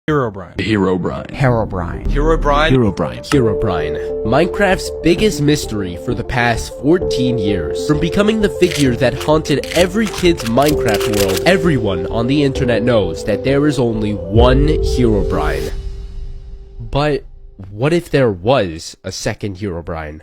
Herobrine. Herobrine. Herobrine. Herobrine. Herobrine. Herobrine, Minecraft's biggest mystery for the past 14 years. From becoming the figure that haunted every kid's Minecraft world, everyone on the internet knows that there is only one Herobrine. But what if there was a second Herobrine?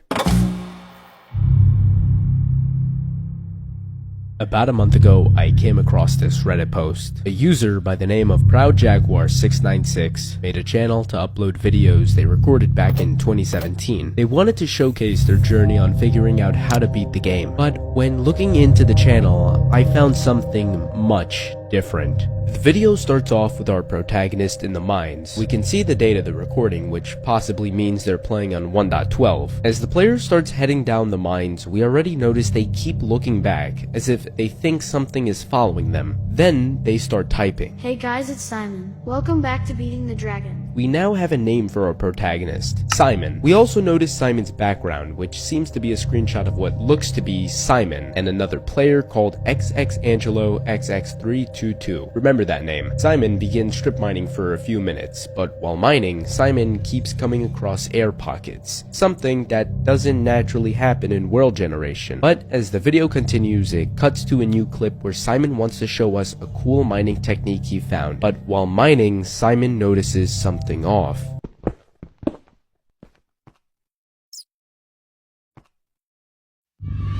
About a month ago, I came across this Reddit post. A user by the name of ProudJaguar696 made a channel to upload videos they recorded back in 2017. They wanted to showcase their journey on figuring out how to beat the game. But when looking into the channel, I found something much different. The video starts off with our protagonist in the mines. We can see the date of the recording, which possibly means they're playing on 1.12. As the player starts heading down the mines, we already notice they keep looking back, as if they think something is following them. Then they start typing. Hey guys, it's Simon. Welcome back to Beating the Dragon. We now have a name for our protagonist, Simon. We also notice Simon's background, which seems to be a screenshot of what looks to be Simon and another player called XXAngeloXX322. Remember that name. Simon begins strip mining for a few minutes, but while mining, Simon keeps coming across air pockets, something that doesn't naturally happen in world generation. But as the video continues, it cuts to a new clip where Simon wants to show us a cool mining technique he found. But while mining, Simon notices something off.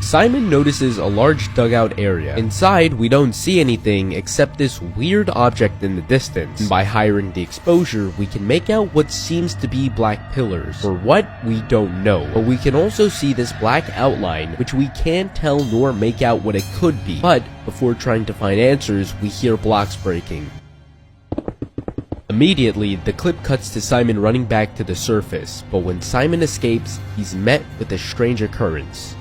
Simon notices a large dugout area. Inside, we don't see anything except this weird object in the distance. And by highering the exposure, we can make out what seems to be black pillars. For what, we don't know. But we can also see this black outline, which we can't tell nor make out what it could be. But before trying to find answers, we hear blocks breaking. Immediately, the clip cuts to Simon running back to the surface, but when Simon escapes, he's met with a strange occurrence.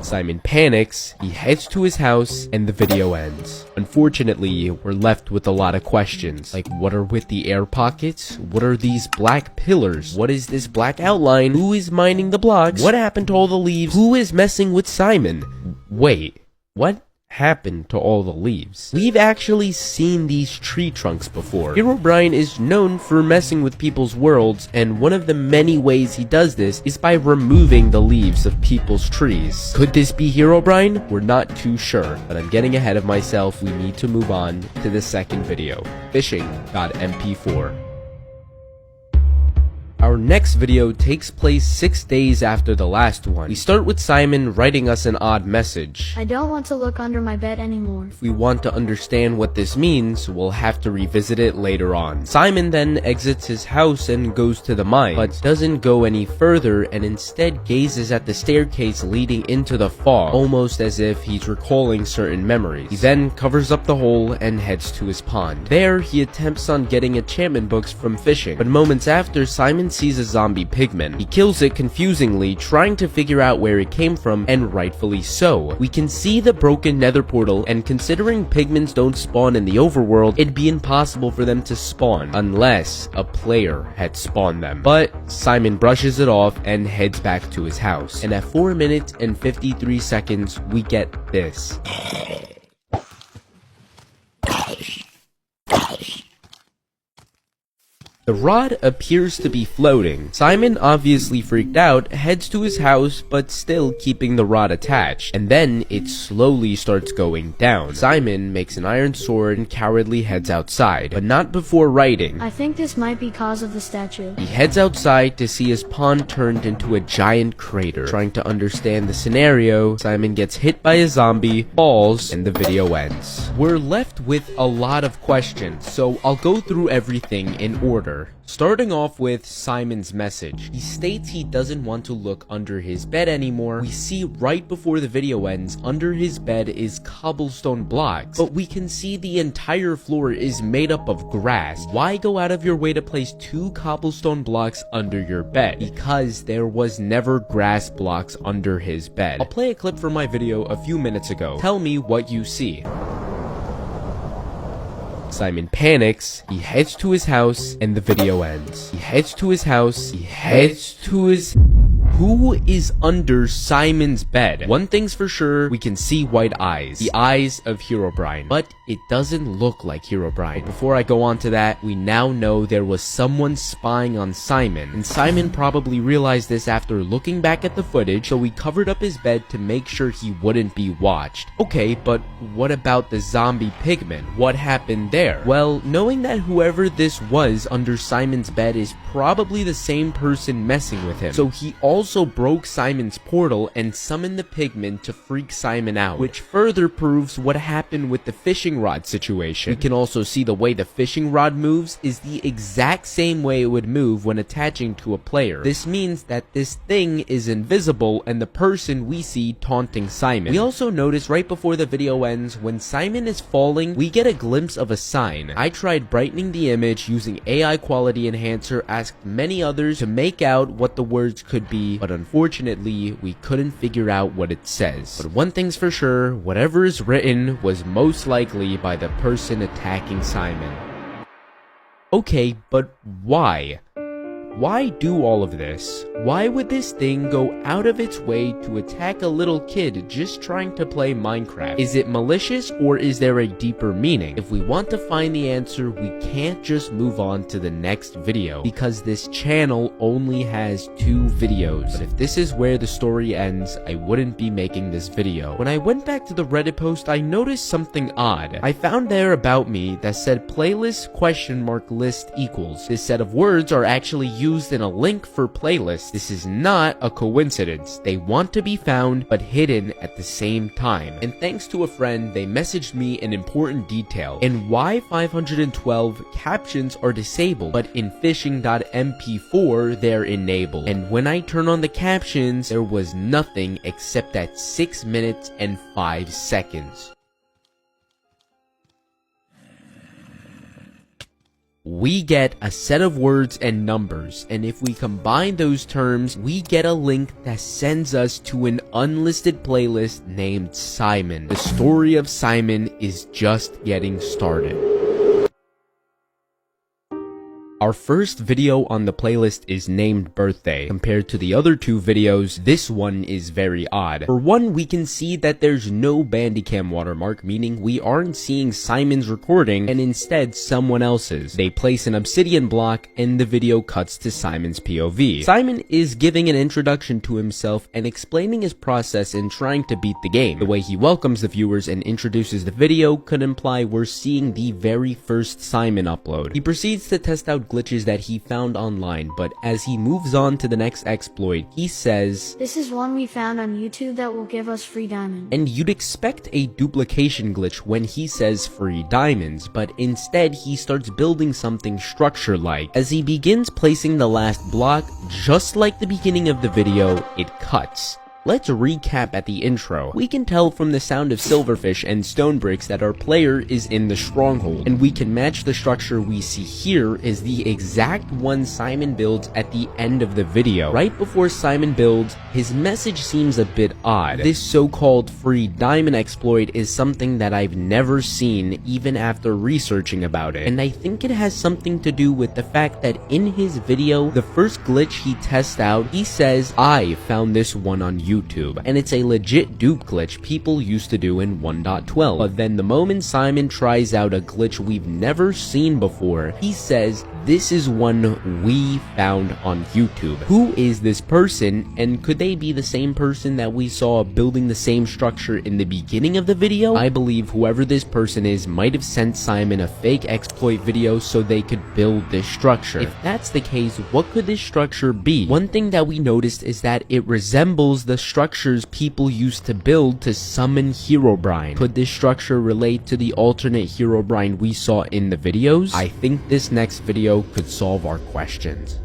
Simon panics, he heads to his house, and the video ends. Unfortunately, we're left with a lot of questions, like what are with the air pockets? What are these black pillars? What is this black outline? Who is mining the blocks? What happened to all the leaves? Who is messing with Simon? Wait, what happened to all the leaves? We've actually seen these tree trunks before. Herobrine is known for messing with people's worlds, and one of the many ways he does this is by removing the leaves of people's trees. Could this be Herobrine? We're not too sure, but I'm getting ahead of myself. We need to move on to the second video. Fishing.mp4. Our next video takes place 6 days after the last one. We start with Simon writing us an odd message. I don't want to look under my bed anymore. If we want to understand what this means, we'll have to revisit it later on. Simon then exits his house and goes to the mine, but doesn't go any further and instead gazes at the staircase leading into the fog, almost as if he's recalling certain memories. He then covers up the hole and heads to his pond. There, he attempts on getting enchantment books from fishing, but moments after, Simon sees a zombie pigman. He kills it confusingly, trying to figure out where it came from, and rightfully so. We can see the broken nether portal, and considering pigmans don't spawn in the overworld, it'd be impossible for them to spawn, unless a player had spawned them. But Simon brushes it off and heads back to his house. And at 4 minutes and 53 seconds, we get this. The rod appears to be floating. Simon, obviously freaked out, heads to his house, but still keeping the rod attached. And then it slowly starts going down. Simon makes an iron sword and cowardly heads outside, but not before writing. I think this might be cause of the statue. He heads outside to see his pond turned into a giant crater. Trying to understand the scenario, Simon gets hit by a zombie, falls, and the video ends. We're left with a lot of questions, so I'll go through everything in order. Starting off with Simon's message. He states he doesn't want to look under his bed anymore. We see right before the video ends, under his bed is cobblestone blocks, but we can see the entire floor is made up of grass. Why go out of your way to place 2 cobblestone blocks under your bed? Because there was never grass blocks under his bed. I'll play a clip from my video a few minutes ago. Tell me what you see. Simon panics, he heads to his house, and the video ends. He heads to his house, he heads to his... Who is under Simon's bed? One thing's for sure, we can see white eyes. The eyes of Herobrine. But it doesn't look like Herobrine. Before I go on to that, we now know there was someone spying on Simon. And Simon probably realized this after looking back at the footage, so he covered up his bed to make sure he wouldn't be watched. Okay, but what about the zombie pigman? What happened there? Well, knowing that whoever this was under Simon's bed is probably the same person messing with him, so he also broke Simon's portal and summoned the pigman to freak Simon out, which further proves what happened with the fishing rod situation. We can also see the way the fishing rod moves is the exact same way it would move when attaching to a player. This means that this thing is invisible and the person we see taunting Simon. We also notice right before the video ends, when Simon is falling, we get a glimpse of a sign. I tried brightening the image using AI quality enhancer, asked many others to make out what the words could be, but unfortunately we couldn't figure out what it says. But one thing's for sure, whatever is written was most likely by the person attacking Simon. Okay, but why? Why do all of this? Why would this thing go out of its way to attack a little kid just trying to play Minecraft? Is it malicious or is there a deeper meaning? If we want to find the answer, we can't just move on to the next video because this channel only has 2 videos. But if this is where the story ends, I wouldn't be making this video. When I went back to the Reddit post, I noticed something odd. I found there about me that said playlist list equals. This set of words are actually used in a link for playlists. This is not a coincidence. They want to be found but hidden at the same time. And thanks to a friend, they messaged me an important detail and why 512 captions are disabled, but in fishing.mp4 they're enabled. And when I turn on the captions, there was nothing except that 6 minutes and 5 seconds. We get a set of words and numbers, and if we combine those terms, we get a link that sends us to an unlisted playlist named Simon. The story of Simon is just getting started. Our first video on the playlist is named Birthday. Compared to the other 2 videos, this one is very odd. For one, we can see that there's no Bandicam watermark, meaning we aren't seeing Simon's recording and instead someone else's. They place an obsidian block and the video cuts to Simon's POV. Simon is giving an introduction to himself and explaining his process in trying to beat the game. The way he welcomes the viewers and introduces the video could imply we're seeing the very first Simon upload. He proceeds to test out glitches that he found online, but as he moves on to the next exploit, he says, "This is one we found on YouTube that will give us free diamonds." And you'd expect a duplication glitch when he says free diamonds, but instead he starts building something structure-like. As he begins placing the last block, just like the beginning of the video, it cuts. Let's recap at the intro. We can tell from the sound of silverfish and stone bricks that our player is in the stronghold, and we can match the structure we see here is the exact one Simon builds at the end of the video. Right before Simon builds, his message seems a bit odd. This so-called free diamond exploit is something that I've never seen even after researching about it, and I think it has something to do with the fact that in his video, the first glitch he tests out, he says, "I found this one on YouTube." And it's a legit dupe glitch people used to do in 1.12. But then the moment Simon tries out a glitch we've never seen before, he says, "This is one we found on YouTube." Who is this person, and could they be the same person that we saw building the same structure in the beginning of the video? I believe whoever this person is might have sent Simon a fake exploit video so they could build this structure. If that's the case, what could this structure be? One thing that we noticed is that it resembles the structures people used to build to summon Herobrine. Could this structure relate to the alternate Herobrine we saw in the videos? I think this next video could solve our questions.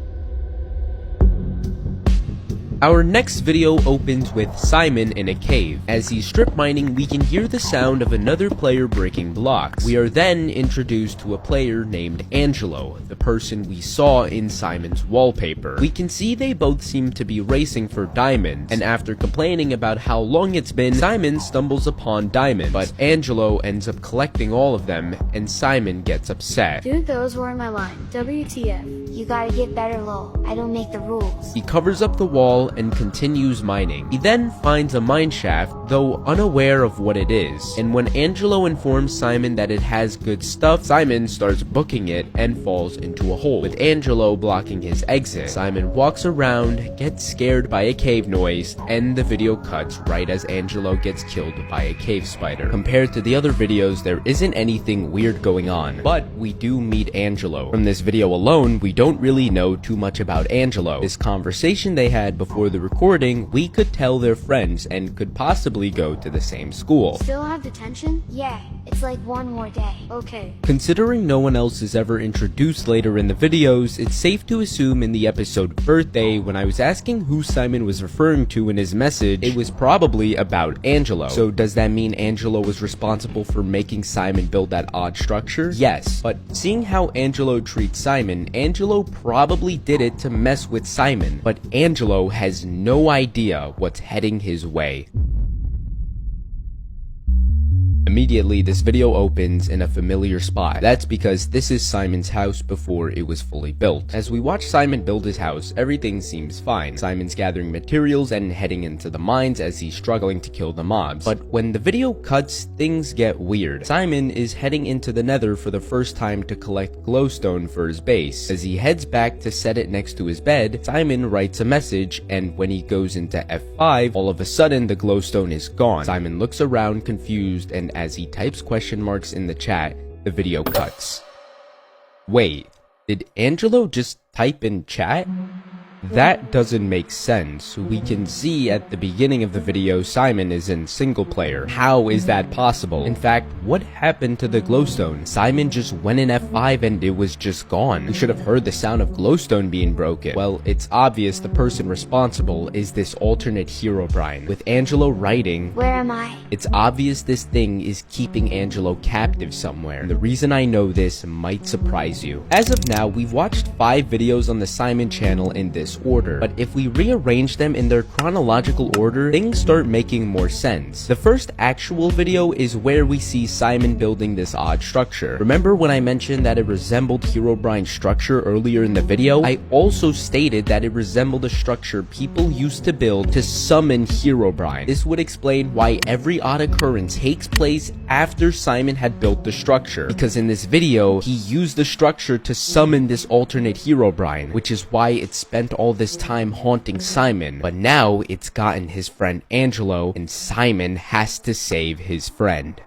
Our next video opens with Simon in a cave. As he's strip mining, we can hear the sound of another player breaking blocks. We are then introduced to a player named Angelo, the person we saw in Simon's wallpaper. We can see they both seem to be racing for diamonds, and after complaining about how long it's been, Simon stumbles upon diamonds, but Angelo ends up collecting all of them, and Simon gets upset. "Dude, those weren't my line. WTF. You gotta get better, lol. I don't make the rules. He covers up the wall and continues mining. He then finds a mine shaft, though unaware of what it is, and when Angelo informs Simon that it has good stuff, Simon starts booking it and falls into a hole, with Angelo blocking his exit. Simon walks around, gets scared by a cave noise, and the video cuts right as Angelo gets killed by a cave spider. Compared to the other videos, there isn't anything weird going on, but we do meet Angelo. From this video alone, we don't really know too much about Angelo. This conversation they had before the recording, we could tell they're friends and could possibly go to the same school. Still have detention? Yeah, it's like one more day. Okay. Considering no one else is ever introduced later in the videos, it's safe to assume in the episode Birthday, when I was asking who Simon was referring to in his message, it was probably about Angelo. So does that mean Angelo was responsible for making Simon build that odd structure? Yes, but seeing how Angelo treats Simon, Angelo probably did it to mess with Simon, but Angelo has no idea what's heading his way. Immediately, this video opens in a familiar spot. That's because this is Simon's house before it was fully built. As we watch Simon build his house, everything seems fine. Simon's gathering materials and heading into the mines as he's struggling to kill the mobs. But when the video cuts, things get weird. Simon is heading into the nether for the first time to collect glowstone for his base. As he heads back to set it next to his bed, Simon writes a message, and when he goes into F5, all of a sudden the glowstone is gone. Simon looks around confused, and as he types question marks in the chat, the video cuts. Wait, did Angelo just type in chat? That doesn't make sense. We can see at the beginning of the video Simon is in single player. How is that possible? In fact, what happened to the glowstone? Simon just went in F5 and it was just gone. We should have heard the sound of glowstone being broken. Well, it's obvious the person responsible is this alternate Herobrine. With Angelo writing, Where am I? it's obvious this thing is keeping Angelo captive somewhere. And the reason I know this might surprise you. As of now, we've watched 5 videos on the Simon channel in this order, but if we rearrange them in their chronological order, things start making more sense. The first actual video is where we see Simon building this odd structure. Remember when I mentioned that it resembled Herobrine's structure earlier in the video? I also stated that it resembled a structure people used to build to summon Herobrine. This would explain why every odd occurrence takes place after Simon had built the structure, because in this video, he used the structure to summon this alternate Herobrine, which is why it spent all this time haunting Simon, but now it's gotten his friend Angelo, and Simon has to save his friend.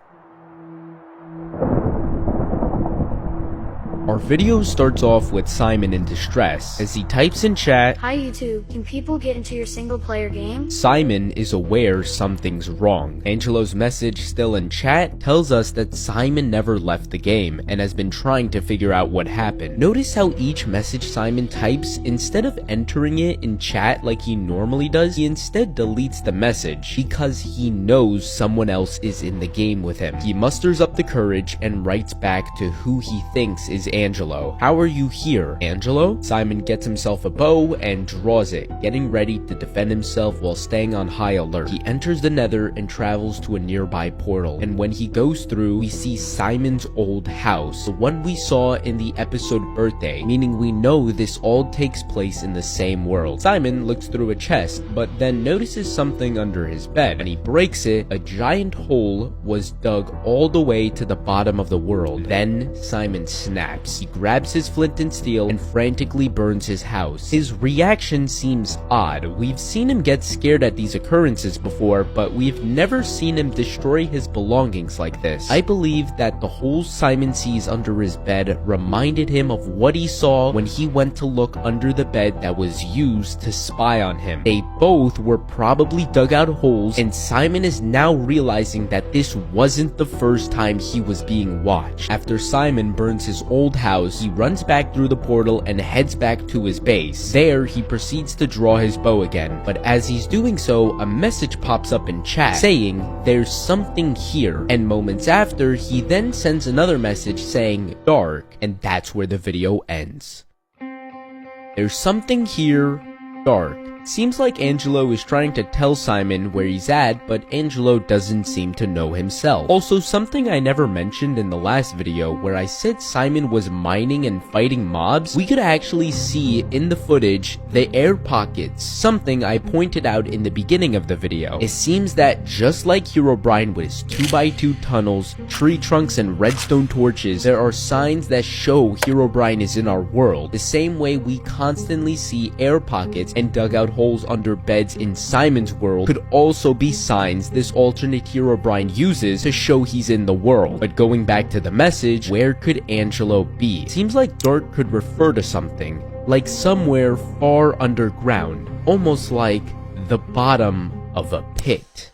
Our video starts off with Simon in distress. As he types in chat, Hi YouTube, can people get into your single player game? Simon is aware something's wrong. Angelo's message still in chat tells us that Simon never left the game and has been trying to figure out what happened. Notice how each message Simon types, instead of entering it in chat like he normally does, he instead deletes the message because he knows someone else is in the game with him. He musters up the courage and writes back to who he thinks is Angelo. How are you here, Angelo? Simon gets himself a bow and draws it, getting ready to defend himself while staying on high alert. He enters the nether and travels to a nearby portal, and when he goes through, we see Simon's old house, the one we saw in the episode Birthday, meaning we know this all takes place in the same world. Simon looks through a chest, but then notices something under his bed. When he breaks it, a giant hole was dug all the way to the bottom of the world. Then Simon snaps. He grabs his flint and steel and frantically burns his house. His reaction seems odd. We've seen him get scared at these occurrences before, but we've never seen him destroy his belongings like this. I believe that the holes Simon sees under his bed reminded him of what he saw when he went to look under the bed that was used to spy on him. They both were probably dug out holes, and Simon is now realizing that this wasn't the first time he was being watched. After Simon burns his old house, he runs back through the portal and heads back to his base. There, he proceeds to draw his bow again, but as he's doing so, a message pops up in chat saying, "There's something here," and moments after, he then sends another message saying, "Dark," and that's where the video ends. There's something here, dark. Seems like Angelo is trying to tell Simon where he's at, but Angelo doesn't seem to know himself. Also, something I never mentioned in the last video where I said Simon was mining and fighting mobs, we could actually see in the footage the air pockets, something I pointed out in the beginning of the video. It seems that just like Herobrine with his 2x2 tunnels, tree trunks, and redstone torches, there are signs that show Herobrine is in our world. The same way we constantly see air pockets and dugout holes under beds in Simon's world could also be signs this alternate Herobrine uses to show he's in the world. But going back to the message, where could Angelo be? Seems like dark could refer to something, like somewhere far underground, almost like the bottom of a pit.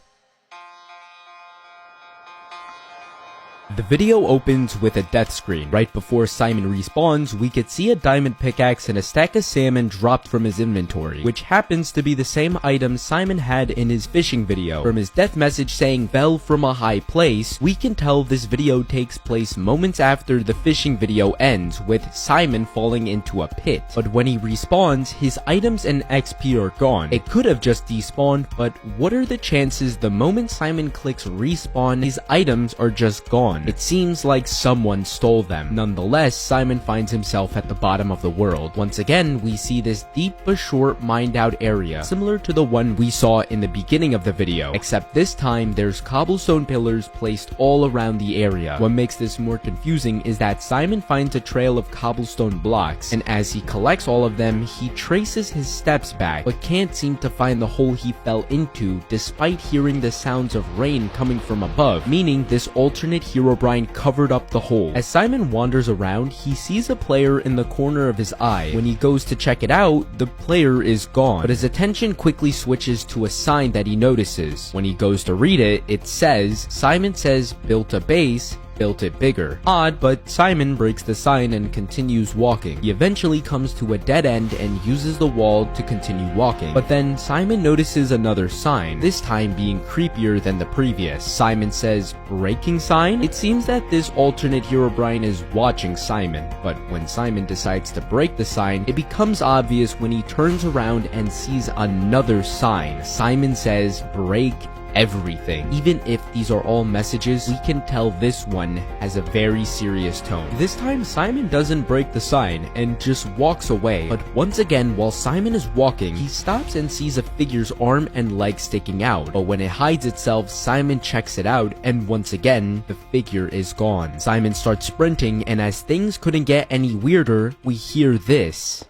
The video opens with a death screen. Right before Simon respawns, we could see a diamond pickaxe and a stack of salmon dropped from his inventory, which happens to be the same item Simon had in his fishing video. From his death message saying fell from a high place, we can tell this video takes place moments after the fishing video ends, with Simon falling into a pit. But when he respawns, his items and XP are gone. It could have just despawned, but what are the chances the moment Simon clicks respawn, his items are just gone? It seems like someone stole them. Nonetheless, Simon finds himself at the bottom of the world. Once again, we see this deep but short mined out area, similar to the one we saw in the beginning of the video, except this time there's cobblestone pillars placed all around the area. What makes this more confusing is that Simon finds a trail of cobblestone blocks, and as he collects all of them, he traces his steps back, but can't seem to find the hole he fell into despite hearing the sounds of rain coming from above, meaning this alternate Herobrine covered up the hole. As Simon wanders around, he sees a player in the corner of his eye. When he goes to check it out, the player is gone, but his attention quickly switches to a sign that he notices. When he goes to read it, it says, Simon says built a base, built it bigger. Odd, but Simon breaks the sign and continues walking. He eventually comes to a dead end and uses the wall to continue walking. But then Simon notices another sign, this time being creepier than the previous. Simon says, breaking sign? It seems that this alternate Herobrine is watching Simon, but when Simon decides to break the sign, it becomes obvious when he turns around and sees another sign. Simon says, break everything. Even if these are all messages, we can tell this one has a very serious tone. This time Simon doesn't break the sign and just walks away, but once again while Simon is walking, he stops and sees a figure's arm and leg sticking out, but when it hides itself, Simon checks it out and once again the figure is gone. Simon starts sprinting, and as things couldn't get any weirder, we hear this.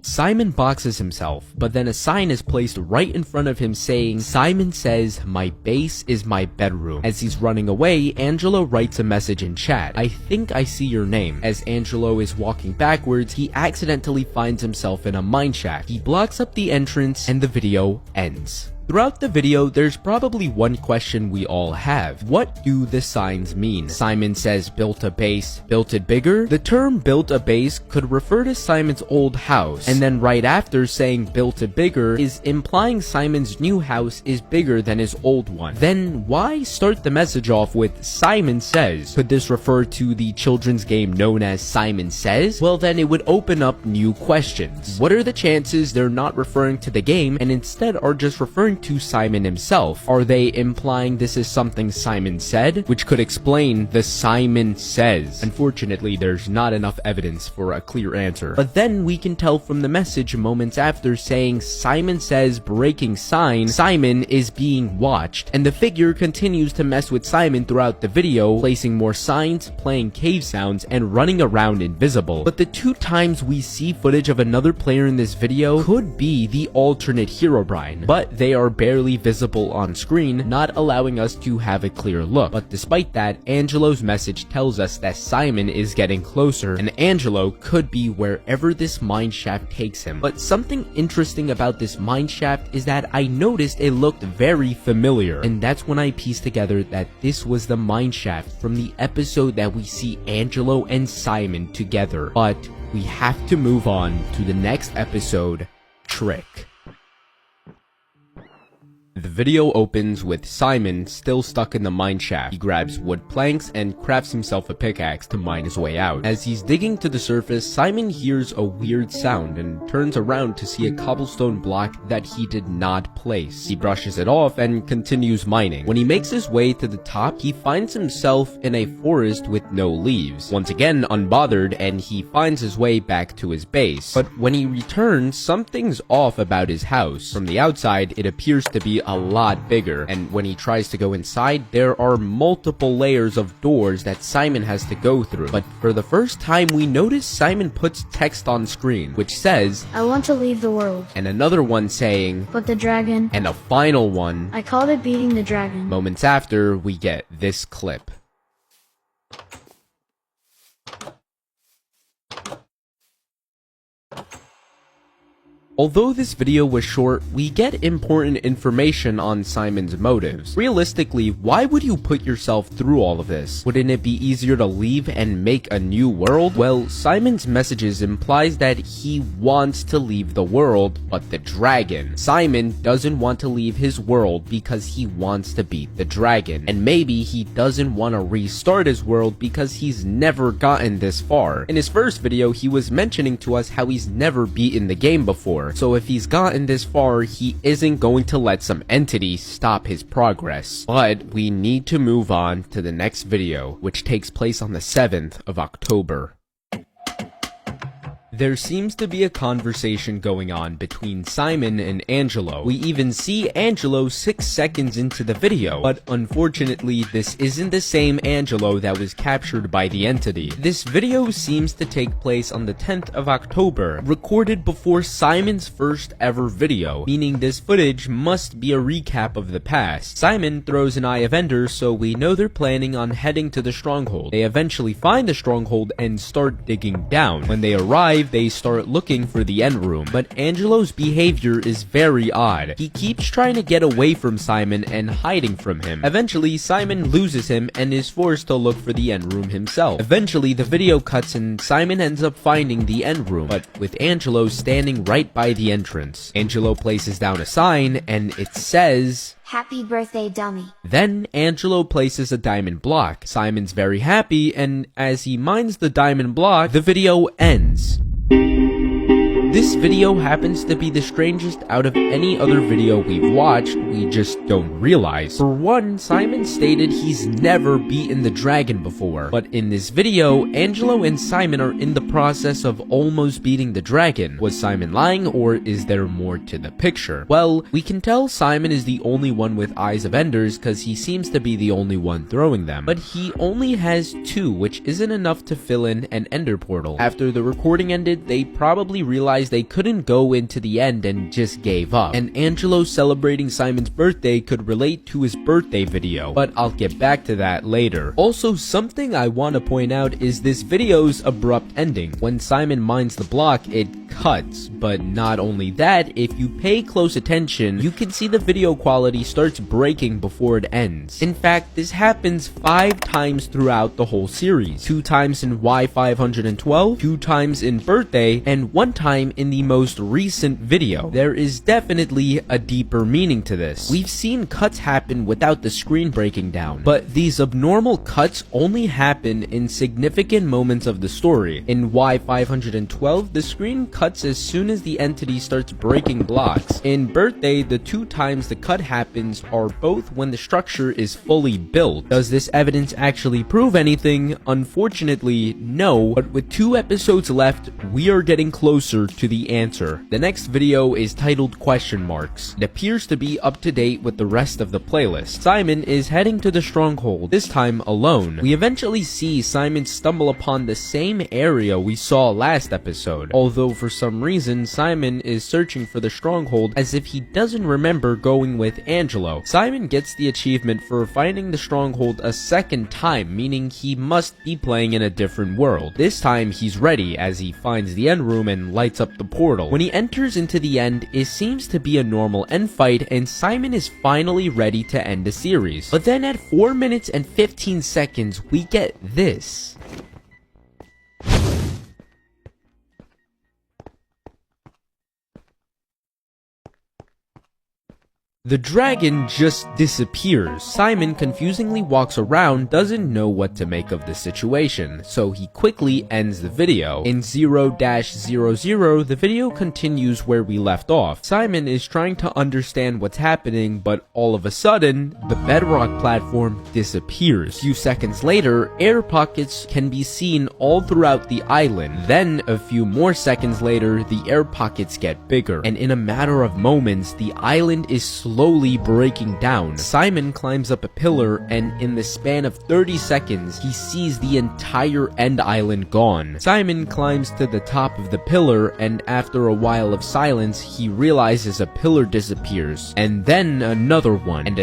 Simon boxes himself, but then a sign is placed right in front of him saying, Simon says, my base is my bedroom. As he's running away, Angelo writes a message in chat, I think I see your name. As Angelo is walking backwards, he accidentally finds himself in a mineshaft. He blocks up the entrance and the video ends. Throughout the video, there's probably one question we all have. What do the signs mean? Simon says built a base, built it bigger? The term built a base could refer to Simon's old house, and then right after saying built it bigger is implying Simon's new house is bigger than his old one. Then why start the message off with Simon says? Could this refer to the children's game known as Simon Says? Well, then it would open up new questions. What are the chances they're not referring to the game and instead are just referring to Simon himself? Are they implying this is something Simon said, which could explain the Simon Says? Unfortunately, there's not enough evidence for a clear answer. But then we can tell from the message moments after saying Simon says breaking sign, Simon is being watched, and the figure continues to mess with Simon throughout the video, placing more signs, playing cave sounds, and running around invisible. But the 2 times we see footage of another player in this video could be the alternate Herobrine, but they are barely visible on screen, not allowing us to have a clear look. But despite that, Angelo's message tells us that Simon is getting closer, and Angelo could be wherever this mineshaft takes him. But something interesting about this mineshaft is that I noticed it looked very familiar, and that's when I pieced together that this was the mineshaft from the episode that we see Angelo and Simon together. But we have to move on to the next episode, Trick. The video opens with Simon still stuck in the mine shaft. He grabs wood planks and crafts himself a pickaxe to mine his way out. As he's digging to the surface, Simon hears a weird sound and turns around to see a cobblestone block that he did not place. He brushes it off and continues mining. When he makes his way to the top, he finds himself in a forest with no leaves. Once again, unbothered, and he finds his way back to his base. But when he returns, something's off about his house. From the outside, it appears to be a lot bigger, and when he tries to go inside, there are multiple layers of doors that Simon has to go through. But for the first time, we notice Simon puts text on screen, which says, I want to leave the world. and another one saying, But the dragon, and a final one. I called it beating the dragon. Moments after, we get this clip. Although this video was short, we get important information on Simon's motives. Realistically, why would you put yourself through all of this? Wouldn't it be easier to leave and make a new world? Well, Simon's messages implies that he wants to leave the world, but the dragon. Simon doesn't want to leave his world because he wants to beat the dragon. And maybe he doesn't want to restart his world because he's never gotten this far. In his first video, he was mentioning to us how he's never beaten the game before. So if he's gotten this far, he isn't going to let some entity stop his progress. But we need to move on to the next video, which takes place on the 7th of October. There seems to be a conversation going on between Simon and Angelo. We even see Angelo 6 seconds into the video, but unfortunately this isn't the same Angelo that was captured by the entity. This video seems to take place on the 10th of October, recorded before Simon's first ever video, meaning this footage must be a recap of the past. Simon throws an eye of Ender, so we know they're planning on heading to the stronghold. They eventually find the stronghold and start digging down. When they arrive, they start looking for the end room, but Angelo's behavior is very odd. He keeps trying to get away from Simon and hiding from him. Eventually, Simon loses him and is forced to look for the end room himself. Eventually, the video cuts and Simon ends up finding the end room, but with Angelo standing right by the entrance. Angelo places down a sign and it says, Happy birthday, dummy. Then Angelo places a diamond block. Simon's very happy, and as he mines the diamond block, the video ends. This video happens to be the strangest out of any other video we've watched, we just don't realize. For one, Simon stated he's never beaten the dragon before, but in this video, Angelo and Simon are in the process of almost beating the dragon. Was Simon lying, or is there more to the picture? Well, we can tell Simon is the only one with Eyes of Enders because he seems to be the only one throwing them, but he only has 2, which isn't enough to fill in an ender portal. After the recording ended, they probably realized they couldn't go into the end and just gave up. And Angelo celebrating Simon's birthday could relate to his birthday video, but I'll get back to that later. Also, something I want to point out is this video's abrupt ending. When Simon mines the block, it cuts, but not only that, if you pay close attention, you can see the video quality starts breaking before it ends. In fact, this happens 5 times throughout the whole series. 2 times in Y512, 2 times in birthday, and 1 time in the most recent video. There is definitely a deeper meaning to this. We've seen cuts happen without the screen breaking down, but these abnormal cuts only happen in significant moments of the story. In Y512, the screen cuts as soon as the entity starts breaking blocks. In birthday, the 2 times the cut happens are both when the structure is fully built. Does this evidence actually prove anything? Unfortunately, no, but with 2 episodes left, we are getting closer to the answer. The next video is titled question marks. It appears to be up to date with the rest of the playlist. Simon is heading to the stronghold, this time alone. We eventually see Simon stumble upon the same area we saw last episode, although for some reason Simon is searching for the stronghold as if he doesn't remember going with Angelo. Simon gets the achievement for finding the stronghold a second time, meaning he must be playing in a different world. This time he's ready as he finds the end room and lights up the portal. When he enters into the end, it seems to be a normal end fight and Simon is finally ready to end the series. But then at 4 minutes and 15 seconds, we get this. The dragon just disappears. Simon confusingly walks around, doesn't know what to make of the situation, so he quickly ends the video. In 0-00, the video continues where we left off. Simon is trying to understand what's happening, but all of a sudden, the bedrock platform disappears. A few seconds later, air pockets can be seen all throughout the island. Then, a few more seconds later, the air pockets get bigger, and in a matter of moments, the island is slowly breaking down. Simon climbs up a pillar, and in the span of 30 seconds, he sees the entire end island gone. Simon climbs to the top of the pillar, and after a while of silence, he realizes a pillar disappears, and then another one, and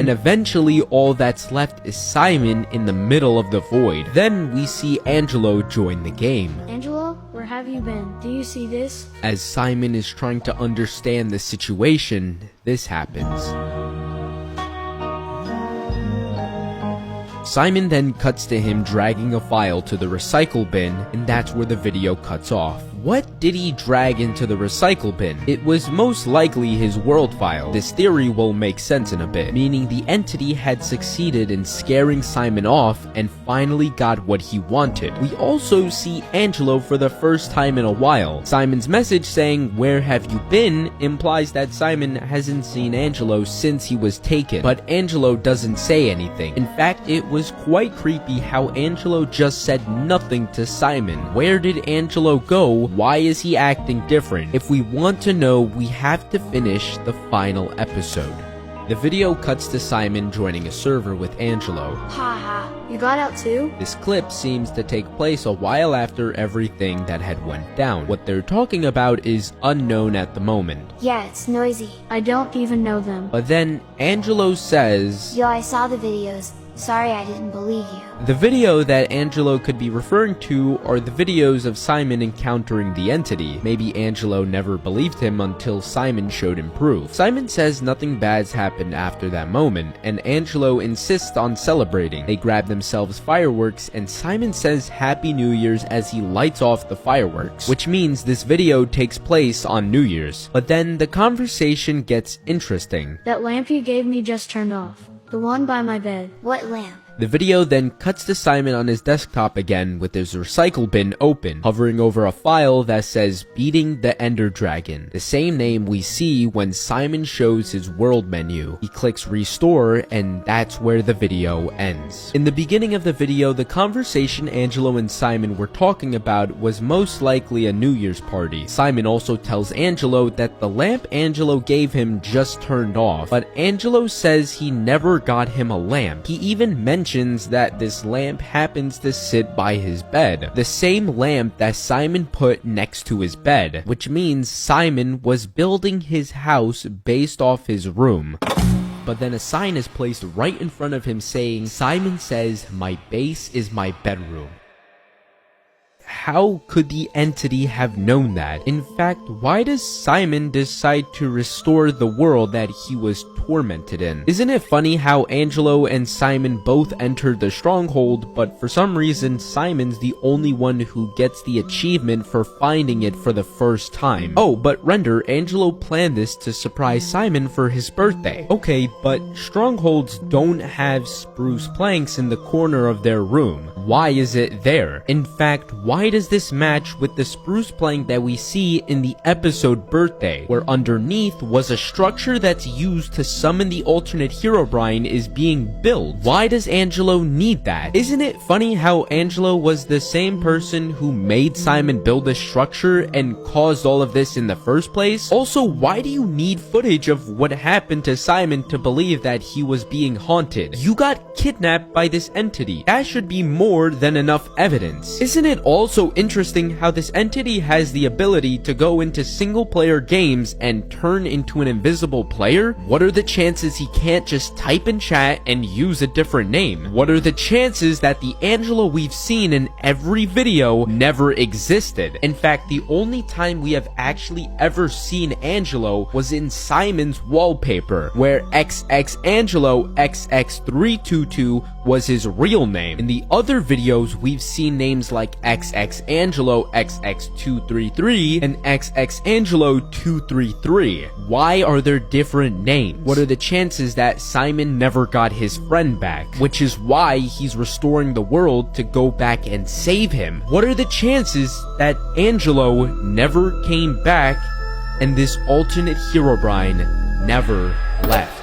eventually all that's left is Simon in the middle of the void. Then we see Angelo join the game. Angelo, where have you been? Do you see this? As Simon is trying to understand the situation, this happens. Simon then cuts to him dragging a file to the recycle bin, and that's where the video cuts off. What did he drag into the recycle bin? It was most likely his world file. This theory will make sense in a bit, meaning the entity had succeeded in scaring Simon off and finally got what he wanted. We also see Angelo for the first time in a while. Simon's message saying, "Where have you been?" implies that Simon hasn't seen Angelo since he was taken, but Angelo doesn't say anything. In fact, it was quite creepy how Angelo just said nothing to Simon. Where did Angelo go? Why is he acting different? If we want to know, we have to finish the final episode. The video cuts to Simon joining a server with Angelo. Haha, you got out too? This clip seems to take place a while after everything that had went down. What they're talking about is unknown at the moment. Yeah, it's noisy. I don't even know them. But then Angelo says, Yo, I saw the videos. Sorry I didn't believe you. The video that Angelo could be referring to are the videos of Simon encountering the entity. Maybe Angelo never believed him until Simon showed him proof. Simon says nothing bad's happened after that moment, and Angelo insists on celebrating. They grab themselves fireworks, and Simon says Happy New Year's as he lights off the fireworks, which means this video takes place on New Year's. But then the conversation gets interesting. That lamp you gave me just turned off. The one by my bed. What lamp? The video then cuts to Simon on his desktop again with his recycle bin open, hovering over a file that says Beating the Ender Dragon, the same name we see when Simon shows his world menu. He clicks restore, and that's where the video ends. In the beginning of the video, the conversation Angelo and Simon were talking about was most likely a New Year's party. Simon also tells Angelo that the lamp Angelo gave him just turned off, but Angelo says he never got him a lamp. He even mentions that this lamp happens to sit by his bed, the same lamp that Simon put next to his bed, which means Simon was building his house based off his room. But then a sign is placed right in front of him saying, Simon says, "My base is my bedroom." How could the entity have known that? In fact, why does Simon decide to restore the world that he was tormented in? Isn't it funny how Angelo and Simon both entered the stronghold, but for some reason Simon's the only one who gets the achievement for finding it for the first time? Oh, but Render, Angelo planned this to surprise Simon for his birthday. Okay, but strongholds don't have spruce planks in the corner of their room. Why is it there? In fact, why does this match with the spruce plank that we see in the episode Birthday, where underneath was a structure that's used to summon the alternate Herobrine is being built? Why does Angelo need that? Isn't it funny how Angelo was the same person who made Simon build this structure and caused all of this in the first place? Also, why do you need footage of what happened to Simon to believe that he was being haunted? You got kidnapped by this entity. That should be more than enough evidence. Isn't it also interesting how this entity has the ability to go into single-player games and turn into an invisible player? What are the chances he can't just type in chat and use a different name? What are the chances that the Angelo we've seen in every video never existed? In fact, the only time we have actually ever seen Angelo was in Simon's wallpaper, where XX Angelo XX322 was his real name. In the other other videos, we've seen names like XX Angelo XX233 and XX Angelo 233. Why are there different names? What are the chances that Simon never got his friend back? Which is why he's restoring the world to go back and save him. What are the chances that Angelo never came back and this alternate Herobrine never left?